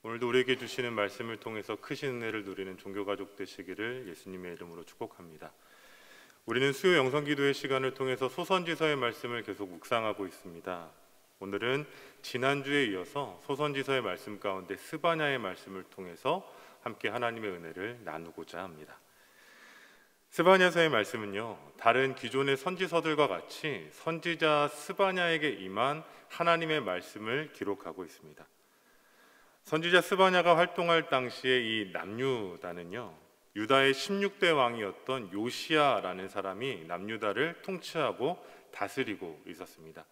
오늘도 우리에게 주시는 말씀을 통해서 크신 은혜를 누리는 종교가족 되시기를 예수님의 이름으로 축복합니다. 우리는 수요 영성기도의 시간을 통해서 소선지서의 말씀을 계속 묵상하고 있습니다. 오늘은 지난주에 이어서 소선지서의 말씀 가운데 스바냐의 말씀을 통해서 함께 하나님의 은혜를 나누고자 합니다. 스바냐서의 말씀은요, 다른 기존의 선지서들과 같이 선지자 스바냐에게 임한 하나님의 말씀을 기록하고 있습니다. 선지자 스바냐가 활동할 당시에 이 남유다는요, 유다의 16대 왕이었던 요시야라는 사람이 남유다를 통치하고 다스리고 있었습니다.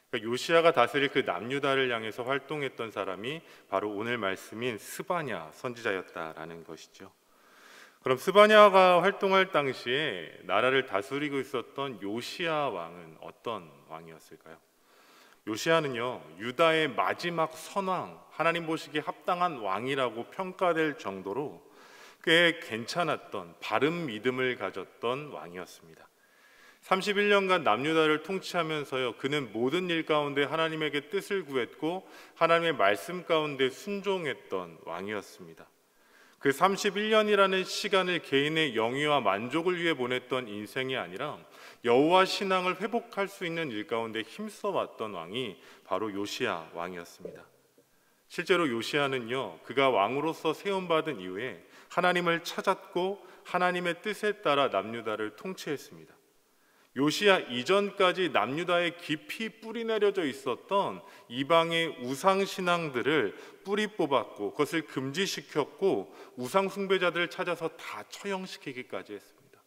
그러니까 요시야가 다스릴 그 남유다를 향해서 활동했던 사람이 바로 오늘 말씀인 스바냐 선지자였다라는 것이죠. 그럼 스바냐가 활동할 당시에 나라를 다스리고 있었던 요시야 왕은 어떤 왕이었을까요? 요시야는요, 유다의 마지막 선왕, 하나님 보시기에 합당한 왕이라고 평가될 정도로 꽤 괜찮았던, 바른 믿음을 가졌던 왕이었습니다. 31년간 남유다를 통치하면서요, 그는 모든 일 가운데 하나님에게 뜻을 구했고 하나님의 말씀 가운데 순종했던 왕이었습니다. 그 31년이라는 시간을 개인의 영예와 만족을 위해 보냈던 인생이 아니라 여호와 신앙을 회복할 수 있는 일 가운데 힘써왔던 왕이 바로 요시야 왕이었습니다. 실제로 요시야는요, 그가 왕으로서 세움받은 이후에 하나님을 찾았고 하나님의 뜻에 따라 남유다를 통치했습니다. 요시야 이전까지 남유다에 깊이 뿌리 내려져 있었던 이방의 우상 신앙들을 뿌리 뽑았고 그것을 금지시켰고 우상 숭배자들을 찾아서 다 처형시키기까지 했습니다.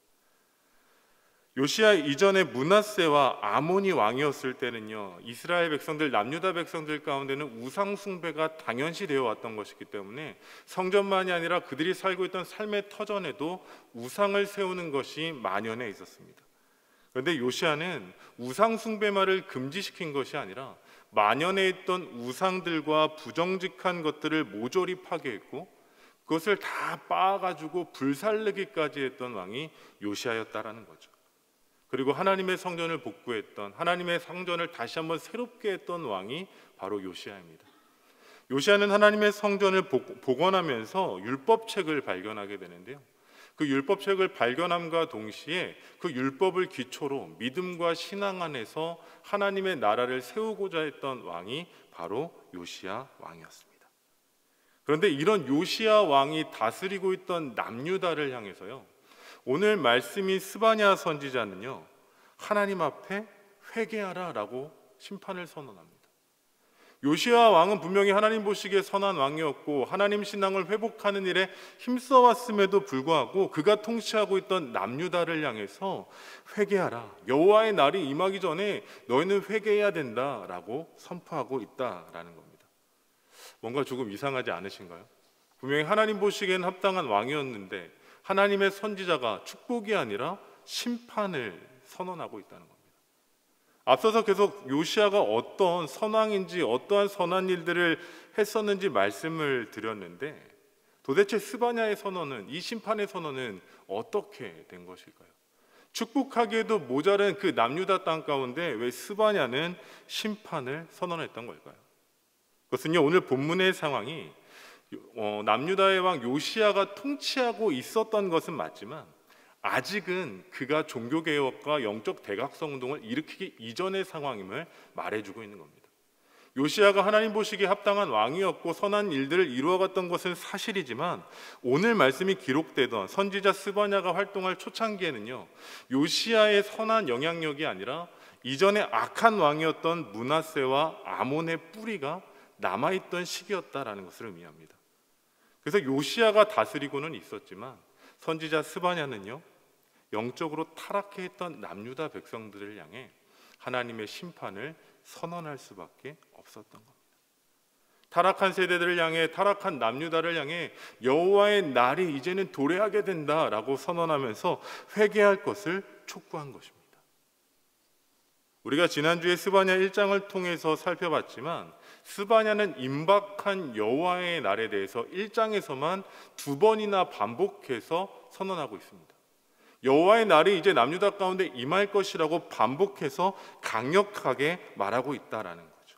요시야 이전에 므낫세와 아몬이 왕이었을 때는요, 이스라엘 백성들, 남유다 백성들 가운데는 우상 숭배가 당연시 되어 왔던 것이기 때문에 성전만이 아니라 그들이 살고 있던 삶의 터전에도 우상을 세우는 것이 만연해 있었습니다. 그런데 요시야는 우상 숭배만을 금지시킨 것이 아니라 만연해 있던 우상들과 부정직한 것들을 모조리 파괴했고 그것을 다 빻아가지고 불살르기까지 했던 왕이 요시야였다라는 거죠. 그리고 하나님의 성전을 복구했던, 하나님의 성전을 다시 한번 새롭게 했던 왕이 바로 요시야입니다. 요시야는 하나님의 성전을 복원하면서 율법책을 발견하게 되는데요, 그 율법책을 발견함과 동시에 그 율법을 기초로 믿음과 신앙 안에서 하나님의 나라를 세우고자 했던 왕이 바로 요시야 왕이었습니다. 그런데 이런 요시야 왕이 다스리고 있던 남유다를 향해서요, 오늘 말씀인 스바냐 선지자는요, 하나님 앞에 회개하라 라고 심판을 선언합니다. 요시야 왕은 분명히 하나님 보시기에 선한 왕이었고 하나님 신앙을 회복하는 일에 힘써왔음에도 불구하고 그가 통치하고 있던 남유다를 향해서 회개하라, 여호와의 날이 임하기 전에 너희는 회개해야 된다라고 선포하고 있다라는 겁니다. 뭔가 조금 이상하지 않으신가요? 분명히 하나님 보시기에는 합당한 왕이었는데 하나님의 선지자가 축복이 아니라 심판을 선언하고 있다는 겁니다. 앞서서 계속 요시야가 어떤 선왕인지 어떠한 선한 일들을 했었는지 말씀을 드렸는데 도대체 스바냐의 선언은, 이 심판의 선언은 어떻게 된 것일까요? 축복하기에도 모자른 그 남유다 땅 가운데 왜 스바냐는 심판을 선언했던 걸까요? 그것은요, 오늘 본문의 상황이 남유다의 왕 요시야가 통치하고 있었던 것은 맞지만 아직은 그가 종교개혁과 영적 대각성 운동을 일으키기 이전의 상황임을 말해주고 있는 겁니다. 요시야가 하나님 보시기에 합당한 왕이었고 선한 일들을 이루어갔던 것은 사실이지만 오늘 말씀이 기록되던 선지자 스바냐가 활동할 초창기에는요, 요시야의 선한 영향력이 아니라 이전에 악한 왕이었던 므낫세와 아몬의 뿌리가 남아있던 시기였다라는 것을 의미합니다. 그래서 요시야가 다스리고는 있었지만 선지자 스바냐는요, 영적으로 타락해 있던 남유다 백성들을 향해 하나님의 심판을 선언할 수밖에 없었던 겁니다. 타락한 세대들을 향해, 타락한 남유다를 향해 여호와의 날이 이제는 도래하게 된다라고 선언하면서 회개할 것을 촉구한 것입니다. 우리가 지난주에 스바냐 1장을 통해서 살펴봤지만 스바냐는 임박한 여호와의 날에 대해서 1장에서만 2번이나 반복해서 선언하고 있습니다. 여호와의 날이 이제 남유다 가운데 임할 것이라고 반복해서 강력하게 말하고 있다라는 거죠.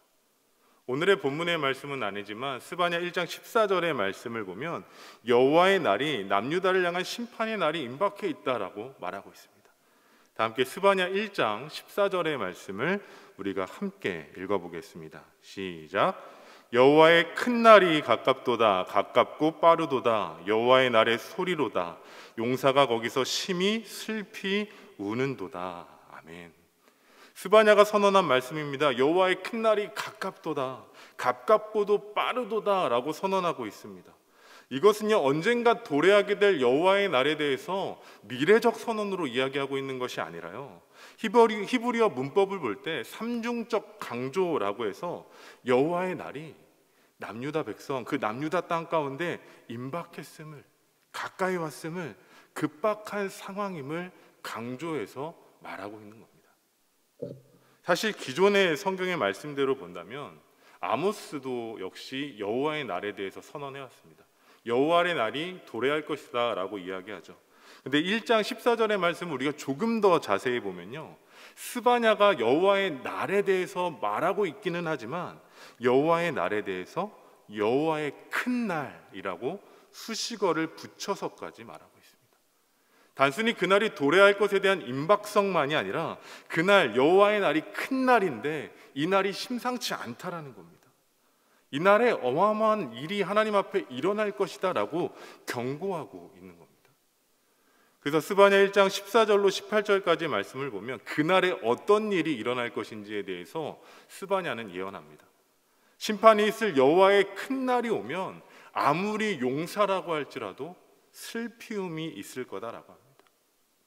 오늘의 본문의 말씀은 아니지만 스바냐 1장 14절의 말씀을 보면 여호와의 날이 남유다를 향한 심판의 날이 임박해 있다라고 말하고 있습니다. 다 함께 스바냐 1장 14절의 말씀을 우리가 함께 읽어보겠습니다. 시작. 여호와의 큰 날이 가깝도다. 가깝고 빠르도다. 여호와의 날의 소리로다. 용사가 거기서 심히 슬피 우는도다. 아멘. 스바냐가 선언한 말씀입니다. 여호와의 큰 날이 가깝도다. 가깝고도 빠르도다 라고 선언하고 있습니다. 이것은요, 언젠가 도래하게 될 여호와의 날에 대해서 미래적 선언으로 이야기하고 있는 것이 아니라요, 히브리어 문법을 볼 때 삼중적 강조라고 해서 여호와의 날이 남유다 백성, 그 남유다 땅 가운데 임박했음을, 가까이 왔음을, 급박한 상황임을 강조해서 말하고 있는 겁니다. 사실 기존의 성경의 말씀대로 본다면 아모스도 역시 여호와의 날에 대해서 선언해왔습니다. 여호와의 날이 도래할 것이다 라고 이야기하죠. 근데 1장 14절의 말씀을 우리가 조금 더 자세히 보면요, 스바냐가 여호와의 날에 대해서 말하고 있기는 하지만 여호와의 날에 대해서 여호와의 큰 날이라고 수식어를 붙여서까지 말하고 있습니다. 단순히 그날이 도래할 것에 대한 임박성만이 아니라 그날 여호와의 날이 큰 날인데 이 날이 심상치 않다라는 겁니다. 이 날에 어마어마한 일이 하나님 앞에 일어날 것이다 라고 경고하고 있는 겁니다. 그래서 스바냐 1장 14절로 18절까지의 말씀을 보면 그날에 어떤 일이 일어날 것인지에 대해서 스바냐는 예언합니다. 심판이 있을 여호와의 큰 날이 오면 아무리 용사라고 할지라도 슬피움이 있을 거다라고 합니다.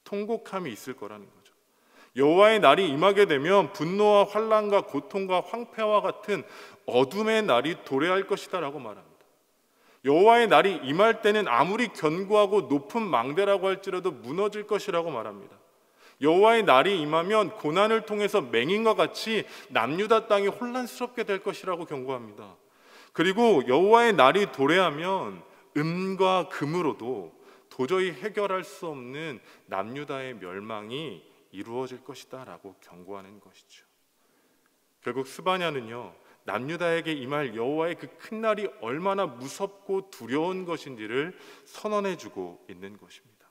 통곡함이 있을 거라는 거죠. 여호와의 날이 임하게 되면 분노와 환난과 고통과 황폐와 같은 어둠의 날이 도래할 것이다 라고 말합니다. 여호와의 날이 임할 때는 아무리 견고하고 높은 망대라고 할지라도 무너질 것이라고 말합니다. 여호와의 날이 임하면 고난을 통해서 맹인과 같이 남유다 땅이 혼란스럽게 될 것이라고 경고합니다. 그리고 여호와의 날이 도래하면 은과 금으로도 도저히 해결할 수 없는 남유다의 멸망이 이루어질 것이다 라고 경고하는 것이죠. 결국 스바냐는요, 남유다에게 임할 여호와의 그 큰 날이 얼마나 무섭고 두려운 것인지를 선언해주고 있는 것입니다.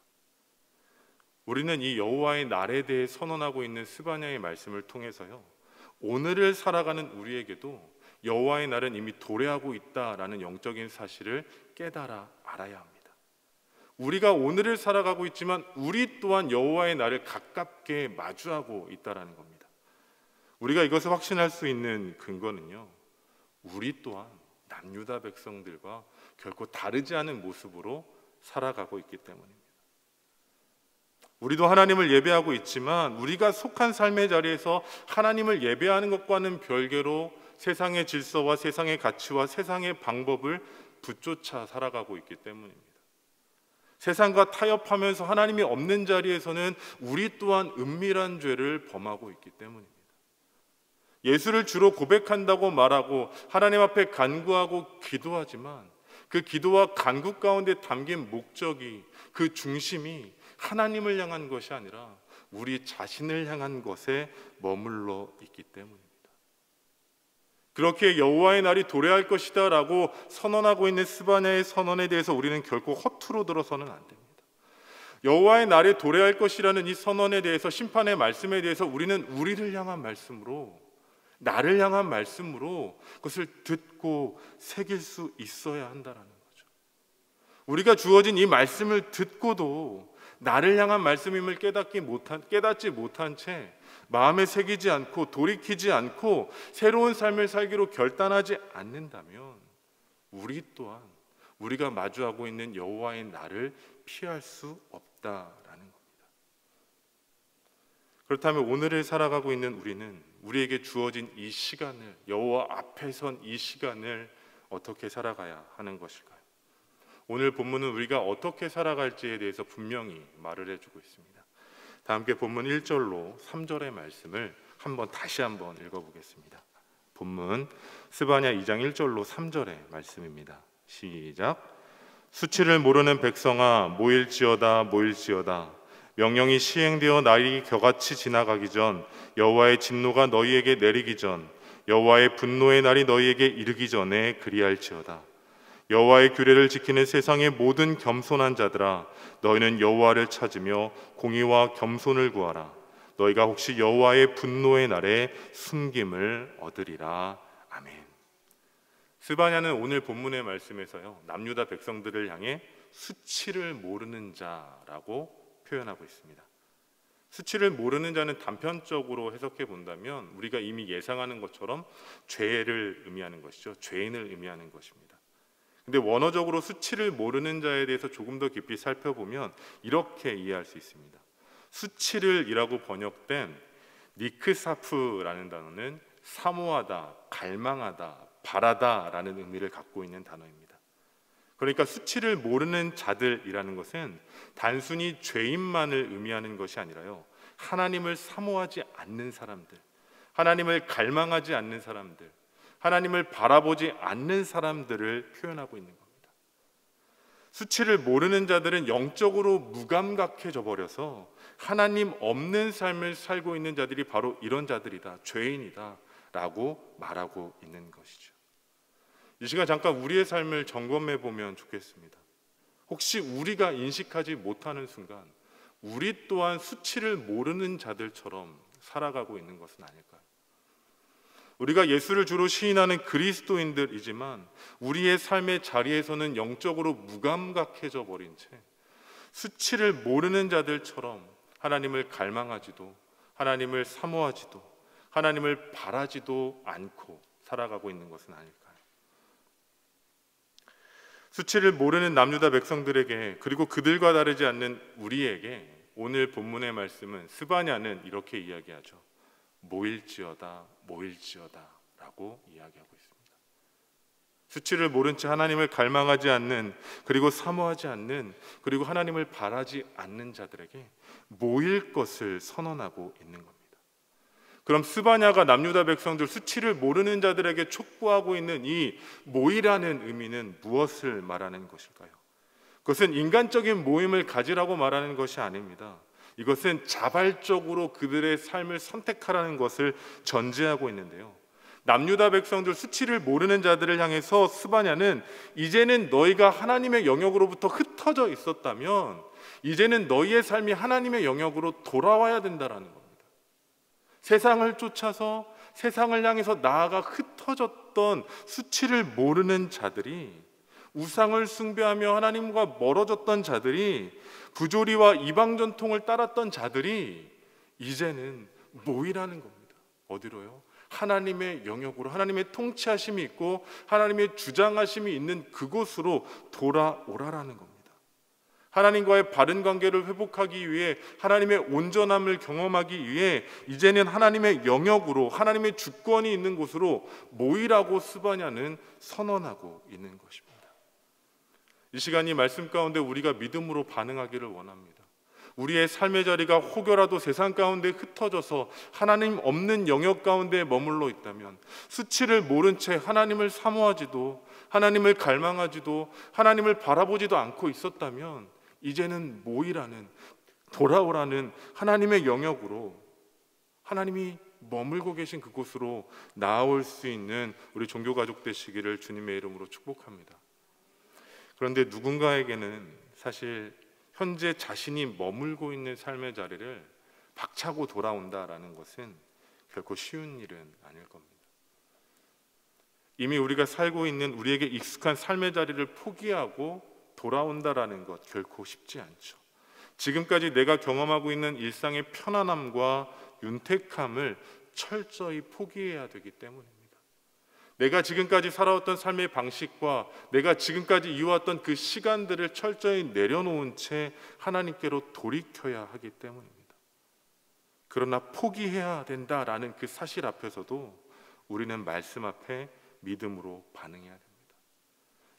우리는 이 여호와의 날에 대해 선언하고 있는 스바냐의 말씀을 통해서요, 오늘을 살아가는 우리에게도 여호와의 날은 이미 도래하고 있다라는 영적인 사실을 깨달아 알아야 합니다. 우리가 오늘을 살아가고 있지만 우리 또한 여호와의 날을 가깝게 마주하고 있다라는 겁니다. 우리가 이것을 확신할 수 있는 근거는요, 우리 또한 남유다 백성들과 결코 다르지 않은 모습으로 살아가고 있기 때문입니다. 우리도 하나님을 예배하고 있지만 우리가 속한 삶의 자리에서 하나님을 예배하는 것과는 별개로 세상의 질서와 세상의 가치와 세상의 방법을 붙쫓아 살아가고 있기 때문입니다. 세상과 타협하면서 하나님이 없는 자리에서는 우리 또한 은밀한 죄를 범하고 있기 때문입니다. 예수를 주로 고백한다고 말하고 하나님 앞에 간구하고 기도하지만 그 기도와 간구 가운데 담긴 목적이, 그 중심이 하나님을 향한 것이 아니라 우리 자신을 향한 것에 머물러 있기 때문입니다. 그렇게 여호와의 날이 도래할 것이다 라고 선언하고 있는 스바냐의 선언에 대해서 우리는 결코 허투루 들어서는 안 됩니다. 여호와의 날이 도래할 것이라는 이 선언에 대해서, 심판의 말씀에 대해서 우리는 우리를 향한 말씀으로, 나를 향한 말씀으로 그것을 듣고 새길 수 있어야 한다라는 거죠. 우리가 주어진 이 말씀을 듣고도 나를 향한 말씀임을 깨닫지 못한 채 마음에 새기지 않고 돌이키지 않고 새로운 삶을 살기로 결단하지 않는다면 우리 또한 우리가 마주하고 있는 여호와의 날을 피할 수 없다라는 겁니다. 그렇다면 오늘을 살아가고 있는 우리는 우리에게 주어진 이 시간을, 여호와 앞에 선 이 시간을 어떻게 살아가야 하는 것일까요? 오늘 본문은 우리가 어떻게 살아갈지에 대해서 분명히 말을 해주고 있습니다. 다 함께 본문 1절로 3절의 말씀을 다시 한번 읽어보겠습니다. 본문 스바냐 2장 1절로 3절의 말씀입니다. 시작. 수치를 모르는 백성아, 모일지어다 모일지어다. 명령이 시행되어 날이 겨같이 지나가기 전, 여호와의 진노가 너희에게 내리기 전, 여호와의 분노의 날이 너희에게 이르기 전에 그리할지어다. 여호와의 규례를 지키는 세상의 모든 겸손한 자들아, 너희는 여호와를 찾으며 공의와 겸손을 구하라. 너희가 혹시 여호와의 분노의 날에 숨김을 얻으리라. 아멘. 스바냐는 오늘 본문의 말씀에서요, 남유다 백성들을 향해 수치를 모르는 자라고 표현하고 있습니다. 수치를 모르는 자는 단편적으로 해석해 본다면 우리가 이미 예상하는 것처럼 죄를 의미하는 것이죠. 죄인을 의미하는 것입니다. 근데 원어적으로 수치를 모르는 자에 대해서 조금 더 깊이 살펴보면 이렇게 이해할 수 있습니다. 수치를이라고 번역된 니크사프라는 단어는 사모하다, 갈망하다, 바라다라는 의미를 갖고 있는 단어입니다. 그러니까 수치를 모르는 자들이라는 것은 단순히 죄인만을 의미하는 것이 아니라요, 하나님을 사모하지 않는 사람들, 하나님을 갈망하지 않는 사람들, 하나님을 바라보지 않는 사람들을 표현하고 있는 겁니다. 수치를 모르는 자들은 영적으로 무감각해져 버려서 하나님 없는 삶을 살고 있는 자들이 바로 이런 자들이다, 죄인이다 라고 말하고 있는 것이죠. 이 시간 잠깐 우리의 삶을 점검해 보면 좋겠습니다. 혹시 우리가 인식하지 못하는 순간 우리 또한 수치를 모르는 자들처럼 살아가고 있는 것은 아닐까요? 우리가 예수를 주로 시인하는 그리스도인들이지만 우리의 삶의 자리에서는 영적으로 무감각해져 버린 채 수치를 모르는 자들처럼 하나님을 갈망하지도, 하나님을 사모하지도, 하나님을 바라지도 않고 살아가고 있는 것은 아닐까요? 수치를 모르는 남유다 백성들에게, 그리고 그들과 다르지 않는 우리에게 오늘 본문의 말씀은, 스바냐는 이렇게 이야기하죠. 모일지어다, 모일지어다 라고 이야기하고 있습니다. 수치를 모른 채 하나님을 갈망하지 않는, 그리고 사모하지 않는, 그리고 하나님을 바라지 않는 자들에게 모일 것을 선언하고 있는 겁니다. 그럼 스바냐가 남유다 백성들, 수치를 모르는 자들에게 촉구하고 있는 이 모이라는 의미는 무엇을 말하는 것일까요? 그것은 인간적인 모임을 가지라고 말하는 것이 아닙니다. 이것은 자발적으로 그들의 삶을 선택하라는 것을 전제하고 있는데요, 남유다 백성들, 수치를 모르는 자들을 향해서 스바냐는 이제는 너희가 하나님의 영역으로부터 흩어져 있었다면 이제는 너희의 삶이 하나님의 영역으로 돌아와야 된다라는 겁니다. 세상을 쫓아서 세상을 향해서 나아가 흩어졌던 수치를 모르는 자들이, 우상을 숭배하며 하나님과 멀어졌던 자들이, 부조리와 이방 전통을 따랐던 자들이 이제는 모이라는 겁니다. 어디로요? 하나님의 영역으로, 하나님의 통치하심이 있고 하나님의 주장하심이 있는 그곳으로 돌아오라라는 겁니다. 하나님과의 바른 관계를 회복하기 위해, 하나님의 온전함을 경험하기 위해 이제는 하나님의 영역으로, 하나님의 주권이 있는 곳으로 모이라고 스바냐는 선언하고 있는 것입니다. 이 시간 이 말씀 가운데 우리가 믿음으로 반응하기를 원합니다. 우리의 삶의 자리가 혹여라도 세상 가운데 흩어져서 하나님 없는 영역 가운데 머물러 있다면, 수치를 모른 채 하나님을 사모하지도, 하나님을 갈망하지도, 하나님을 바라보지도 않고 있었다면 이제는 모이라는, 돌아오라는 하나님의 영역으로, 하나님이 머물고 계신 그곳으로 나아올 수 있는 우리 종교 가족 되시기를 주님의 이름으로 축복합니다. 그런데 누군가에게는 사실 현재 자신이 머물고 있는 삶의 자리를 박차고 돌아온다라는 것은 결코 쉬운 일은 아닐 겁니다. 이미 우리가 살고 있는 우리에게 익숙한 삶의 자리를 포기하고 돌아온다라는 것 결코 쉽지 않죠. 지금까지 내가 경험하고 있는 일상의 편안함과 윤택함을 철저히 포기해야 되기 때문입니다. 내가 지금까지 살아왔던 삶의 방식과 내가 지금까지 이어왔던 그 시간들을 철저히 내려놓은 채 하나님께로 돌이켜야 하기 때문입니다. 그러나 포기해야 된다라는 그 사실 앞에서도 우리는 말씀 앞에 믿음으로 반응해야 됩니다.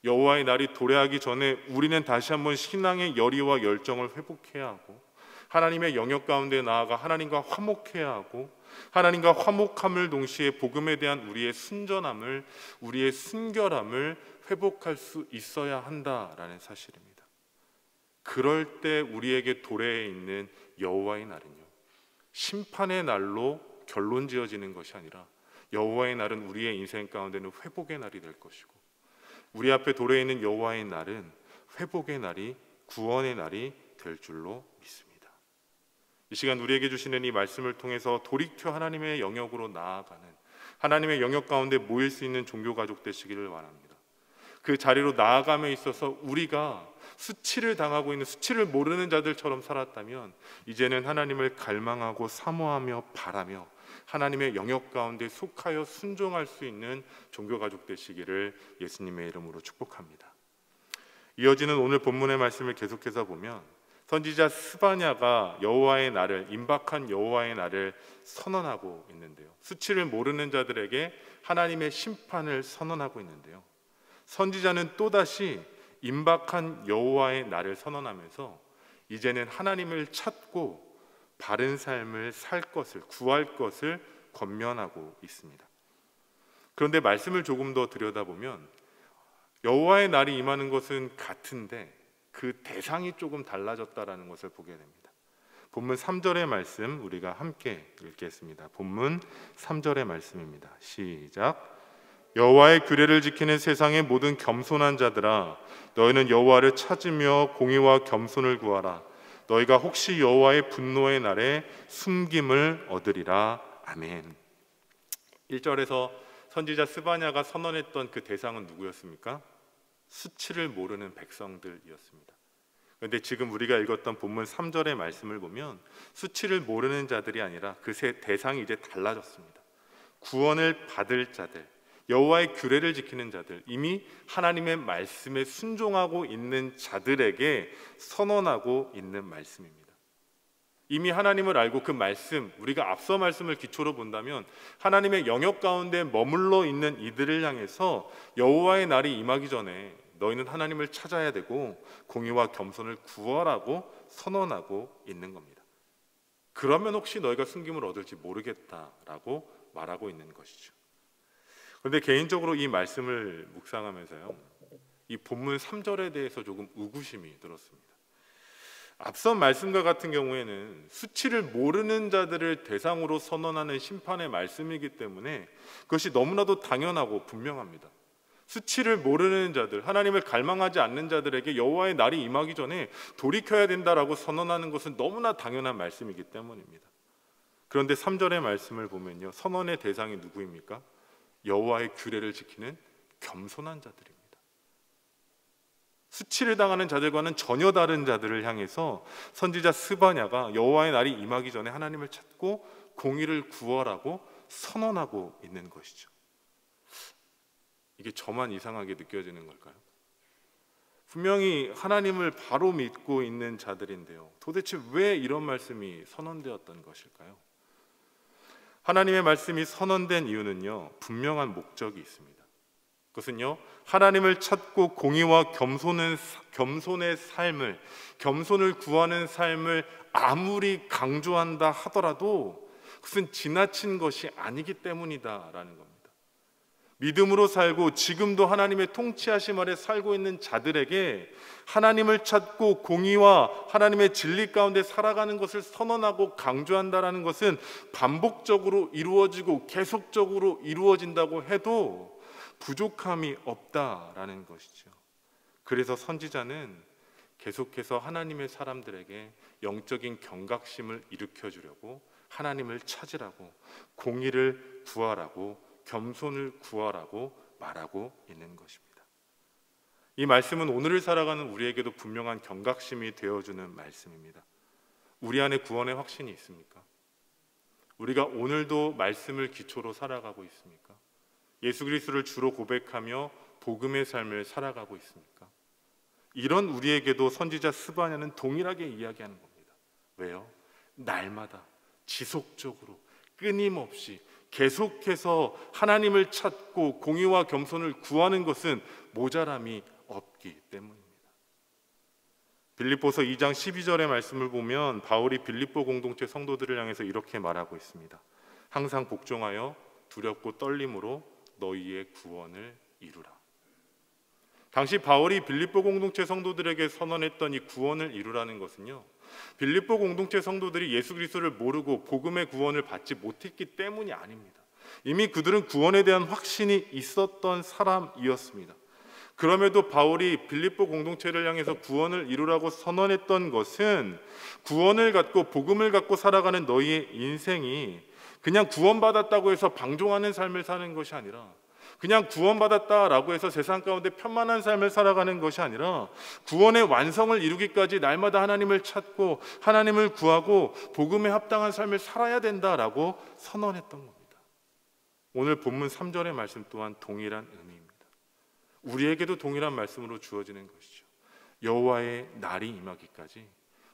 여호와의 날이 도래하기 전에 우리는 다시 한번 신앙의 열의와 열정을 회복해야 하고, 하나님의 영역 가운데 나아가 하나님과 화목해야 하고, 하나님과 화목함을 동시에 복음에 대한 우리의 순전함을, 우리의 순결함을 회복할 수 있어야 한다라는 사실입니다. 그럴 때 우리에게 도래해 있는 여호와의 날은요, 심판의 날로 결론 지어지는 것이 아니라 여호와의 날은 우리의 인생 가운데는 회복의 날이 될 것이고, 우리 앞에 도래해 있는 여호와의 날은 회복의 날이, 구원의 날이 될 줄로 믿습니다. 이 시간 우리에게 주시는 이 말씀을 통해서 돌이켜 하나님의 영역으로 나아가는, 하나님의 영역 가운데 모일 수 있는 종교 가족 되시기를 원합니다. 그 자리로 나아감에 있어서 우리가 수치를 당하고 있는, 수치를 모르는 자들처럼 살았다면 이제는 하나님을 갈망하고 사모하며 바라며 하나님의 영역 가운데 속하여 순종할 수 있는 종교 가족 되시기를 예수님의 이름으로 축복합니다. 이어지는 오늘 본문의 말씀을 계속해서 보면 선지자 스바냐가 여호와의 날을, 임박한 여호와의 날을 선언하고 있는데요, 수치를 모르는 자들에게 하나님의 심판을 선언하고 있는데요, 선지자는 또다시 임박한 여호와의 날을 선언하면서 이제는 하나님을 찾고 바른 삶을 살 것을, 구할 것을 권면하고 있습니다. 그런데 말씀을 조금 더 들여다보면 여호와의 날이 임하는 것은 같은데 그 대상이 조금 달라졌다라는 것을 보게 됩니다. 본문 3절의 말씀 우리가 함께 읽겠습니다. 본문 3절의 말씀입니다. 시작. 여호와의 규례를 지키는 세상의 모든 겸손한 자들아, 너희는 여호와를 찾으며 공의와 겸손을 구하라. 너희가 혹시 여호와의 분노의 날에 숨김을 얻으리라. 아멘. 1절에서 선지자 스바냐가 선언했던 그 대상은 누구였습니까? 수치를 모르는 백성들이었습니다. 그런데 지금 우리가 읽었던 본문 3절의 말씀을 보면 수치를 모르는 자들이 아니라 그 대상이 이제 달라졌습니다. 구원을 받을 자들, 여호와의 규례를 지키는 자들, 이미 하나님의 말씀에 순종하고 있는 자들에게 선언하고 있는 말씀입니다. 이미 하나님을 알고 그 말씀, 우리가 앞서 말씀을 기초로 본다면 하나님의 영역 가운데 머물러 있는 이들을 향해서 여호와의 날이 임하기 전에 너희는 하나님을 찾아야 되고 공의와 겸손을 구하라고 선언하고 있는 겁니다. 그러면 혹시 너희가 숨김을 얻을지 모르겠다라고 말하고 있는 것이죠. 그런데 개인적으로 이 말씀을 묵상하면서요, 이 본문 3절에 대해서 조금 의구심이 들었습니다. 앞선 말씀과 같은 경우에는 수치를 모르는 자들을 대상으로 선언하는 심판의 말씀이기 때문에 그것이 너무나도 당연하고 분명합니다. 수치를 모르는 자들, 하나님을 갈망하지 않는 자들에게 여호와의 날이 임하기 전에 돌이켜야 된다라고 선언하는 것은 너무나 당연한 말씀이기 때문입니다. 그런데 3절의 말씀을 보면요, 선언의 대상이 누구입니까? 여호와의 규례를 지키는 겸손한 자들입니다. 수치를 당하는 자들과는 전혀 다른 자들을 향해서 선지자 스바냐가 여호와의 날이 임하기 전에 하나님을 찾고 공의를 구하라고 선언하고 있는 것이죠. 이게 저만 이상하게 느껴지는 걸까요? 분명히 하나님을 바로 믿고 있는 자들인데요, 도대체 왜 이런 말씀이 선언되었던 것일까요? 하나님의 말씀이 선언된 이유는요, 분명한 목적이 있습니다. 그것은요, 하나님을 찾고 공의와 겸손의 삶을, 겸손을 구하는 삶을 아무리 강조한다 하더라도 그것은 지나친 것이 아니기 때문이다라는 겁니다. 믿음으로 살고 지금도 하나님의 통치하심 아래 살고 있는 자들에게 하나님을 찾고 공의와 하나님의 진리 가운데 살아가는 것을 선언하고 강조한다라는 것은 반복적으로 이루어지고 계속적으로 이루어진다고 해도 부족함이 없다라는 것이죠. 그래서 선지자는 계속해서 하나님의 사람들에게 영적인 경각심을 일으켜 주려고 하나님을 찾으라고, 공의를 구하라고, 겸손을 구하라고 말하고 있는 것입니다. 이 말씀은 오늘을 살아가는 우리에게도 분명한 경각심이 되어주는 말씀입니다. 우리 안에 구원의 확신이 있습니까? 우리가 오늘도 말씀을 기초로 살아가고 있습니까? 예수 그리스도를 주로 고백하며 복음의 삶을 살아가고 있습니까? 이런 우리에게도 선지자 스바냐는 동일하게 이야기하는 겁니다. 왜요? 날마다 지속적으로 끊임없이 계속해서 하나님을 찾고 공의와 겸손을 구하는 것은 모자람이 없기 때문입니다. 빌립보서 2장 12절의 말씀을 보면 바울이 빌립보 공동체 성도들을 향해서 이렇게 말하고 있습니다. 항상 복종하여 두렵고 떨림으로 너희의 구원을 이루라. 당시 바울이 빌립보 공동체 성도들에게 선언했던 이 구원을 이루라는 것은요, 빌립보 공동체 성도들이 예수 그리스도를 모르고 복음의 구원을 받지 못했기 때문이 아닙니다. 이미 그들은 구원에 대한 확신이 있었던 사람이었습니다. 그럼에도 바울이 빌립보 공동체를 향해서 구원을 이루라고 선언했던 것은 구원을 갖고 복음을 갖고 살아가는 너희의 인생이 그냥 구원받았다고 해서 방종하는 삶을 사는 것이 아니라, 그냥 구원받았다라고 해서 세상 가운데 편만한 삶을 살아가는 것이 아니라 구원의 완성을 이루기까지 날마다 하나님을 찾고 하나님을 구하고 복음에 합당한 삶을 살아야 된다라고 선언했던 겁니다. 오늘 본문 3절의 말씀 또한 동일한 의미입니다. 우리에게도 동일한 말씀으로 주어지는 것이죠. 여호와의 날이 임하기까지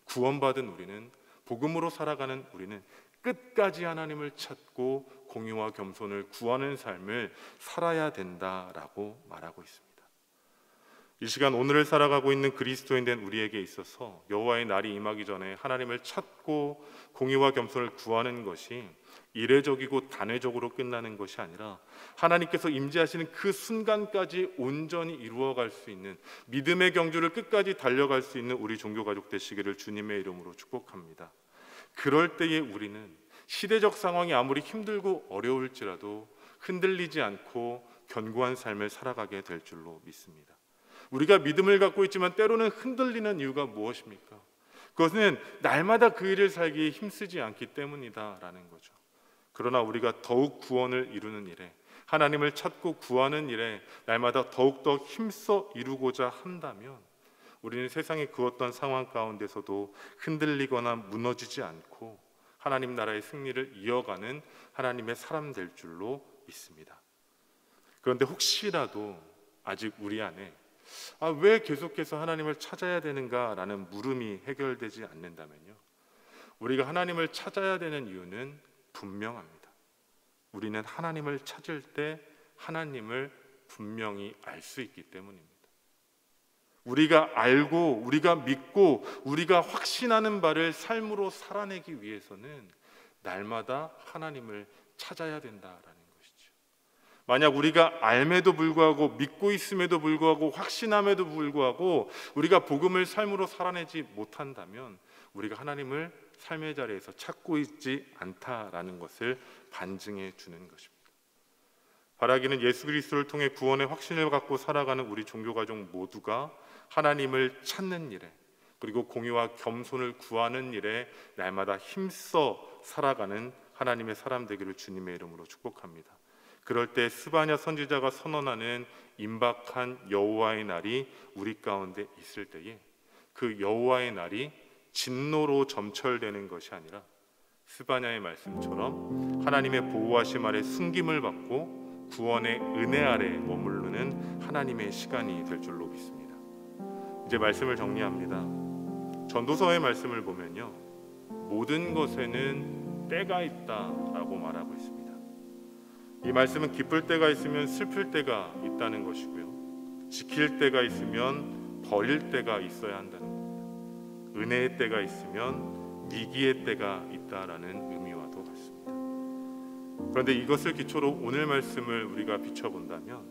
구원받은 우리는, 복음으로 살아가는 우리는 끝까지 하나님을 찾고 공의와 겸손을 구하는 삶을 살아야 된다라고 말하고 있습니다. 이 시간 오늘을 살아가고 있는 그리스도인 된 우리에게 있어서 여호와의 날이 임하기 전에 하나님을 찾고 공의와 겸손을 구하는 것이 이례적이고 단회적으로 끝나는 것이 아니라 하나님께서 임재하시는 그 순간까지 온전히 이루어갈 수 있는 믿음의 경주를 끝까지 달려갈 수 있는 우리 종교가족 되시기를 주님의 이름으로 축복합니다. 그럴 때에 우리는 시대적 상황이 아무리 힘들고 어려울지라도 흔들리지 않고 견고한 삶을 살아가게 될 줄로 믿습니다. 우리가 믿음을 갖고 있지만 때로는 흔들리는 이유가 무엇입니까? 그것은 날마다 그 일을 살기에 힘쓰지 않기 때문이다라는 거죠. 그러나 우리가 더욱 구원을 이루는 일에, 하나님을 찾고 구하는 일에 날마다 더욱더 힘써 이루고자 한다면 우리는 세상의 그 어떤 상황 가운데서도 흔들리거나 무너지지 않고 하나님 나라의 승리를 이어가는 하나님의 사람 될 줄로 믿습니다. 그런데 혹시라도 아직 우리 안에 왜 계속해서 하나님을 찾아야 되는가라는 물음이 해결되지 않는다면요, 우리가 하나님을 찾아야 되는 이유는 분명합니다. 우리는 하나님을 찾을 때 하나님을 분명히 알 수 있기 때문입니다. 우리가 알고 우리가 믿고 우리가 확신하는 바를 삶으로 살아내기 위해서는 날마다 하나님을 찾아야 된다라는 것이죠. 만약 우리가 알매도 불구하고 믿고 있음에도 불구하고 확신함에도 불구하고 우리가 복음을 삶으로 살아내지 못한다면 우리가 하나님을 삶의 자리에서 찾고 있지 않다라는 것을 반증해 주는 것입니다. 바라기는 예수 그리스도를 통해 구원의 확신을 갖고 살아가는 우리 종교가족 모두가 하나님을 찾는 일에, 그리고 공의와 겸손을 구하는 일에 날마다 힘써 살아가는 하나님의 사람 되기를 주님의 이름으로 축복합니다. 그럴 때 스바냐 선지자가 선언하는 임박한 여호와의 날이 우리 가운데 있을 때에 그 여호와의 날이 진노로 점철되는 것이 아니라 스바냐의 말씀처럼 하나님의 보호하심 아래 숨김을 받고 구원의 은혜 아래 머무르는 하나님의 시간이 될 줄로 믿습니다. 이제 말씀을 정리합니다. 전도서의 말씀을 보면요, 모든 것에는 때가 있다라고 말하고 있습니다. 이 말씀은 기쁠 때가 있으면 슬플 때가 있다는 것이고요, 지킬 때가 있으면 버릴 때가 있어야 한다는 겁니다. 은혜의 때가 있으면 위기의 때가 있다라는 의미와도 같습니다. 그런데 이것을 기초로 오늘 말씀을 우리가 비춰본다면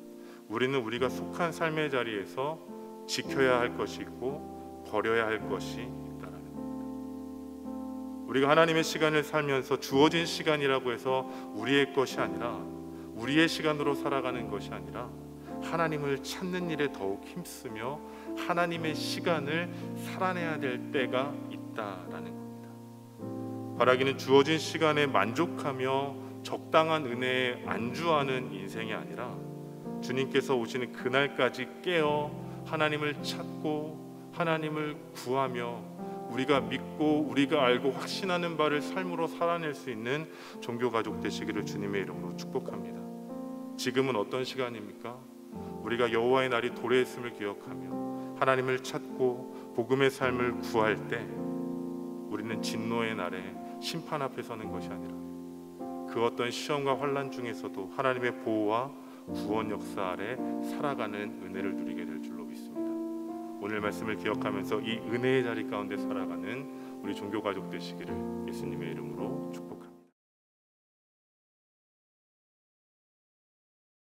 우리는 우리가 속한 삶의 자리에서 지켜야 할 것이 있고 버려야 할 것이 있다라는 겁니다. 우리가 하나님의 시간을 살면서 주어진 시간이라고 해서 우리의 것이 아니라, 우리의 시간으로 살아가는 것이 아니라 하나님을 찾는 일에 더욱 힘쓰며 하나님의 시간을 살아내야 될 때가 있다라는 겁니다. 바라기는 주어진 시간에 만족하며 적당한 은혜에 안주하는 인생이 아니라 주님께서 오시는 그날까지 깨어 하나님을 찾고 하나님을 구하며 우리가 믿고 우리가 알고 확신하는 바를 삶으로 살아낼 수 있는 종교가족 되시기를 주님의 이름으로 축복합니다. 지금은 어떤 시간입니까? 우리가 여호와의 날이 도래했음을 기억하며 하나님을 찾고 복음의 삶을 구할 때 우리는 진노의 날에 심판 앞에 서는 것이 아니라 그 어떤 시험과 환난 중에서도 하나님의 보호와 구원 역사 아래 살아가는 은혜를 누리게 될 줄로 믿습니다. 오늘 말씀을 기억하면서 이 은혜의 자리 가운데 살아가는 우리 종교가족 되시기를 예수님의 이름으로 축복합니다.